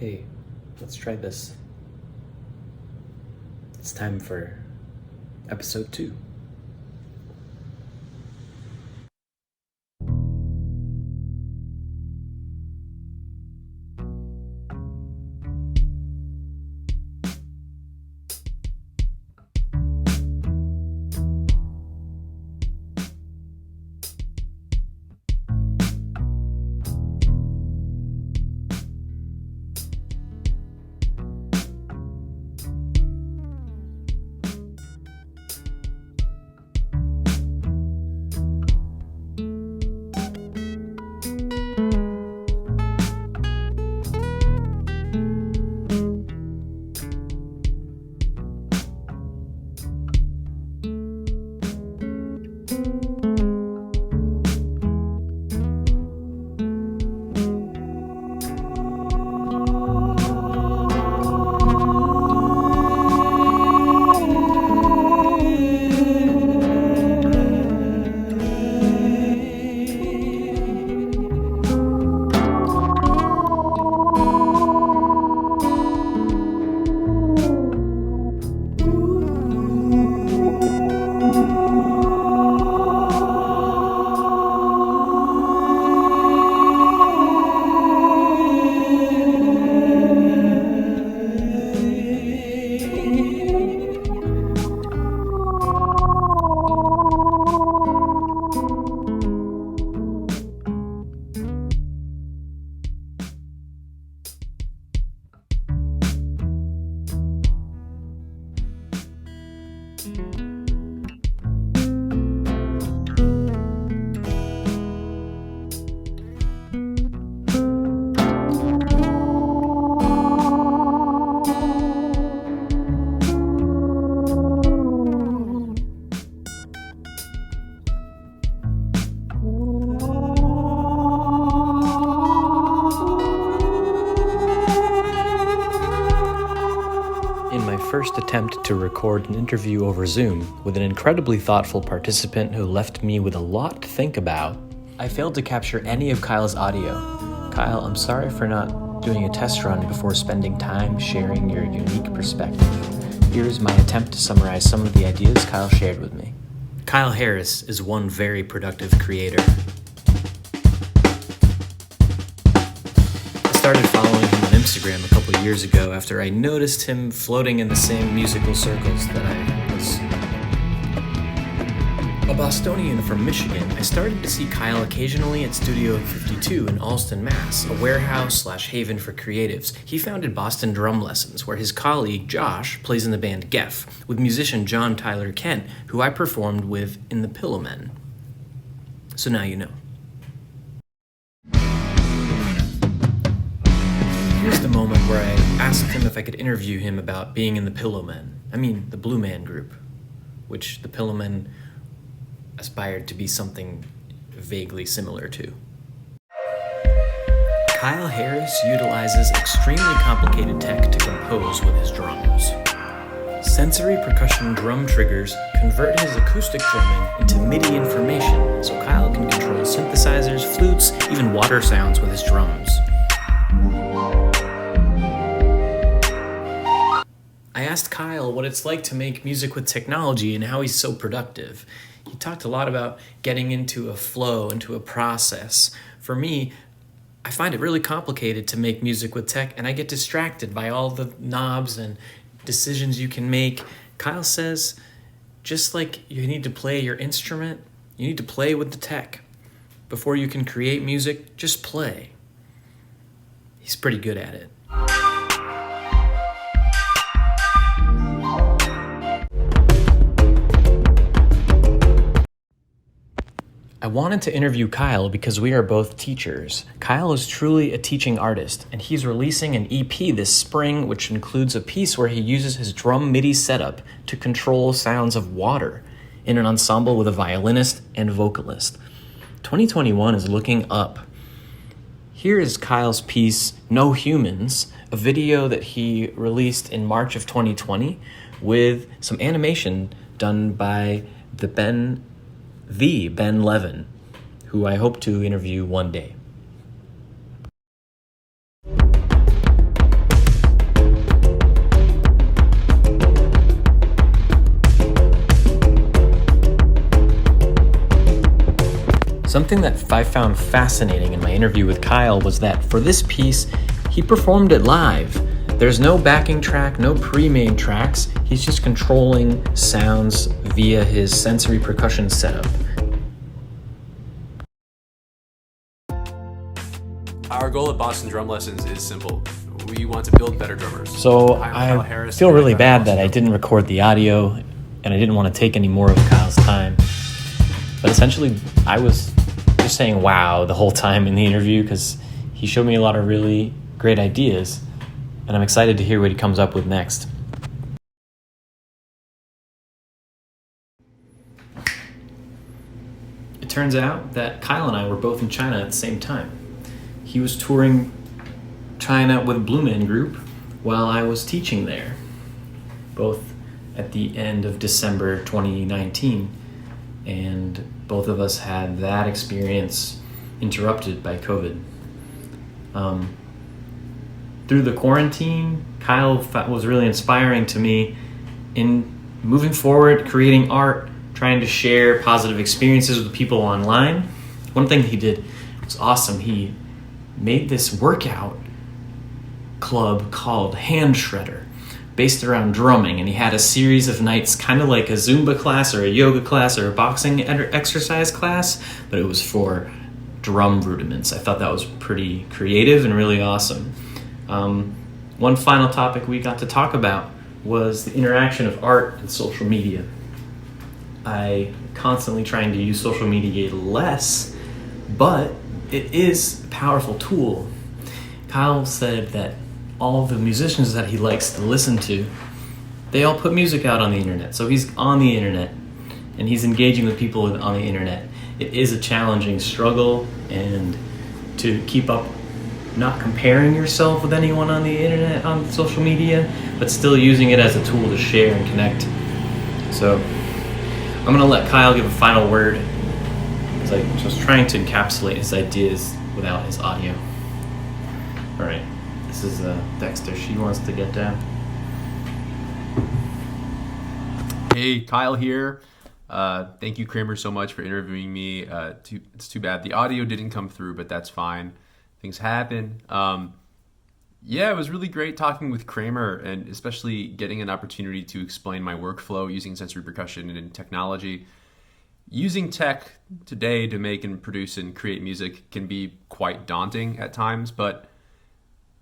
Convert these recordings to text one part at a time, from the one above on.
Hey, let's try this. It's time for episode 2. First attempt to record an interview over Zoom with an incredibly thoughtful participant who left me with a lot to think about, I failed to capture any of Kyle's audio. Kyle, I'm sorry for not doing a test run before spending time sharing your unique perspective. Here's my attempt to summarize some of the ideas Kyle shared with me. Kyle Harris is one very productive creator. I started following him on Instagram a couple of years ago after I noticed him floating in the same musical circles that I was. A Bostonian from Michigan, I started to see Kyle occasionally at Studio 52 in Allston, Mass., a warehouse/haven for creatives. He founded Boston Drum Lessons, where his colleague Josh plays in the band Geff, with musician John Tyler Kent, who I performed with in the Pillowmen. So now you know. Here's the moment where I asked him if I could interview him about being in the the Blue Man Group, which the Pillowmen aspired to be something vaguely similar to. Kyle Harris utilizes extremely complicated tech to compose with his drums. Sensory percussion drum triggers convert his acoustic drumming into MIDI information, so Kyle can control synthesizers, flutes, even water sounds with his drums. I asked Kyle what it's like to make music with technology and how he's so productive. He talked a lot about getting into a flow, into a process. For me, I find it really complicated to make music with tech, and I get distracted by all the knobs and decisions you can make. Kyle says, just like you need to play your instrument, you need to play with the tech. Before you can create music, just play. He's pretty good at it. I wanted to interview Kyle because we are both teachers. Kyle is truly a teaching artist, and he's releasing an EP this spring, which includes a piece where he uses his drum MIDI setup to control sounds of water in an ensemble with a violinist and vocalist. 2021 is looking up. Here is Kyle's piece, No Humans, a video that he released in March of 2020 with some animation done by Ben Levin, who I hope to interview one day. Something that I found fascinating in my interview with Kyle was that for this piece, he performed it live. There's no backing track, no pre-made tracks. He's just controlling sounds via his sensory percussion setup. Our goal at Boston Drum Lessons is simple. We want to build better drummers. So I feel really bad that I didn't record the audio and I didn't want to take any more of Kyle's time. But essentially, I was just saying wow the whole time in the interview because he showed me a lot of really great ideas, and I'm excited to hear what he comes up with next. It turns out that Kyle and I were both in China at the same time. He was touring China with Blue Man Group while I was teaching there, both at the end of December 2019, and both of us had that experience interrupted by COVID. Through the quarantine, Kyle was really inspiring to me in moving forward, creating art, trying to share positive experiences with people online. One thing he did was awesome. He made this workout club called Hand Shredder, based around drumming, and he had a series of nights kind of like a Zumba class or a yoga class or a boxing exercise class, but it was for drum rudiments. I thought that was pretty creative and really awesome. One final topic we got to talk about was the interaction of art and social media. I constantly trying to use social media less, but it is a powerful tool. Kyle said that all of the musicians that he likes to listen to, they all put music out on the internet. So he's on the internet and he's engaging with people on the internet. It is a challenging struggle, and to keep up not comparing yourself with anyone on the internet, on social media, but still using it as a tool to share and connect. So I'm gonna let Kyle give a final word, because I was trying to encapsulate his ideas without his audio. All right. This is Dexter. She wants to get down. Hey, Kyle here. Thank you, Kramer, so much for interviewing me. It's too bad the audio didn't come through, but that's fine. Things happen. Yeah, it was really great talking with Kramer, and especially getting an opportunity to explain my workflow using sensory percussion and technology. Using tech today to make and produce and create music can be quite daunting at times, but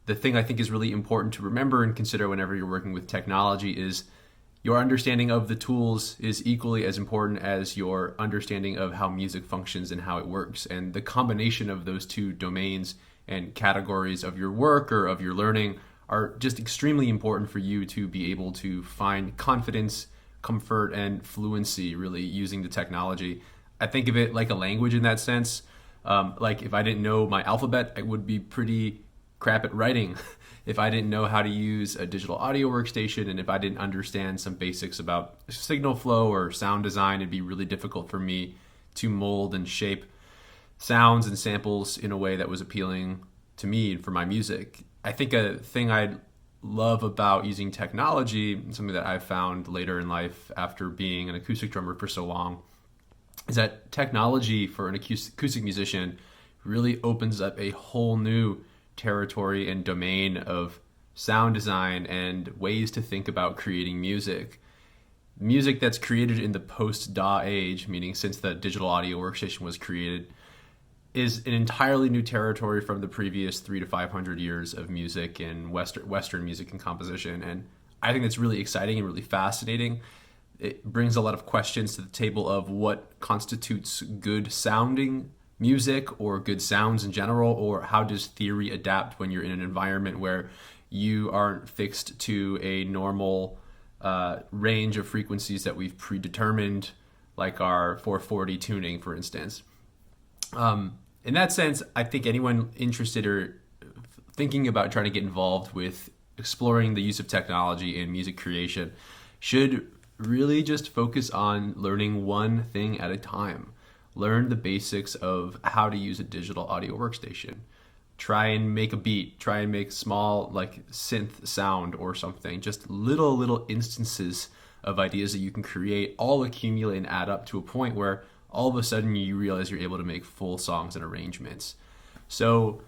the thing I think is really important to remember and consider whenever you're working with technology is your understanding of the tools is equally as important as your understanding of how music functions and how it works. And the combination of those two domains and categories of your work or of your learning are just extremely important for you to be able to find confidence, comfort, and fluency really using the technology. I think of it like a language in that sense. Like if I didn't know my alphabet, I would be pretty crap at writing. If I didn't know how to use a digital audio workstation, and if I didn't understand some basics about signal flow or sound design, it'd be really difficult for me to mold and shape sounds and samples in a way that was appealing to me and for my music. I think a thing I love about using technology, something that I've found later in life after being an acoustic drummer for so long, is that technology for an acoustic musician really opens up a whole new territory and domain of sound design and ways to think about creating music. Music that's created in the post-DAW age, meaning since the digital audio workstation was created, is an entirely new territory from the previous 300 to 500 years of music and Western music and composition. And I think that's really exciting and really fascinating. It brings a lot of questions to the table of what constitutes good sounding music or good sounds in general, or how does theory adapt when you're in an environment where you aren't fixed to a normal range of frequencies that we've predetermined, like our 440 tuning, for instance. In that sense, I think anyone interested or thinking about trying to get involved with exploring the use of technology in music creation should really just focus on learning one thing at a time. Learn the basics of how to use a digital audio workstation. Try and make a beat. Try and make small like synth sound or something. Just little instances of ideas that you can create all accumulate and add up to a point where all of a sudden you realize you're able to make full songs and arrangements. So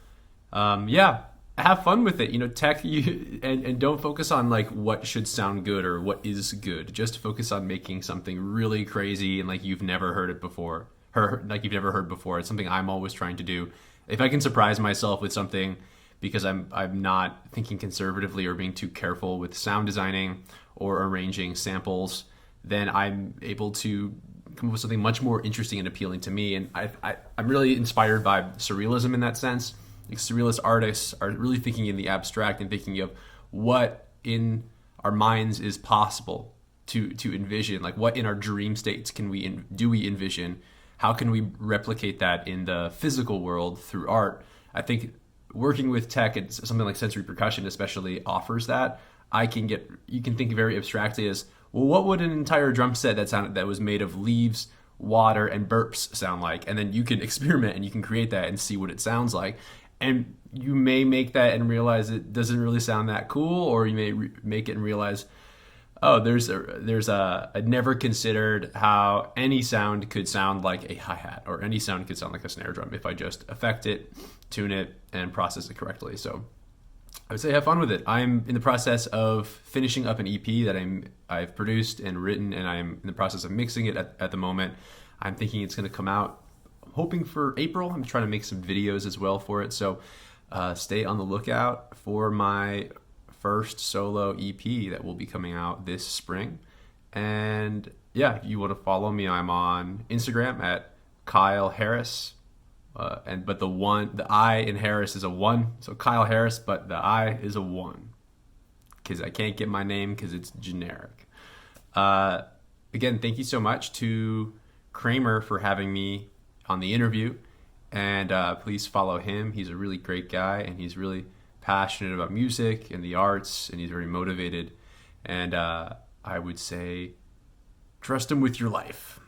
yeah, have fun with it. Tech, and don't focus on like what should sound good or what is good. Just focus on making something really crazy and like you've never heard it before. It's something I'm always trying to do. If I can surprise myself with something because I'm not thinking conservatively or being too careful with sound designing or arranging samples, then I'm able to come up with something much more interesting and appealing to me. And I'm really inspired by surrealism in that sense. Like surrealist artists are really thinking in the abstract and thinking of what in our minds is possible to envision. Like what in our dream states do we envision? How can we replicate that in the physical world through art? I think working with tech and something like sensory percussion especially offers that. You can think very abstractly as, well, what would an entire drum set that was made of leaves, water, and burps sound like? And then you can experiment and you can create that and see what it sounds like. And you may make that and realize it doesn't really sound that cool, or you may make it and realize, oh, I never considered how any sound could sound like a hi-hat, or any sound could sound like a snare drum if I just affect it, tune it, and process it correctly. So I would say have fun with it. I'm in the process of finishing up an EP that I've produced and written, and I'm in the process of mixing it at the moment. I'm thinking it's going to come out, I'm hoping for April. I'm trying to make some videos as well for it. So stay on the lookout for my first solo EP that will be coming out this spring. And yeah, if you want to follow me, I'm on Instagram at Kyle Harris. But the I in Harris is a 1. So Kyle Harris, but the I is a 1. Because I can't get my name because it's generic. Again, thank you so much to Kramer for having me on the interview. And please follow him. He's a really great guy, and he's really passionate about music and the arts, and he's very motivated. And I would say trust him with your life.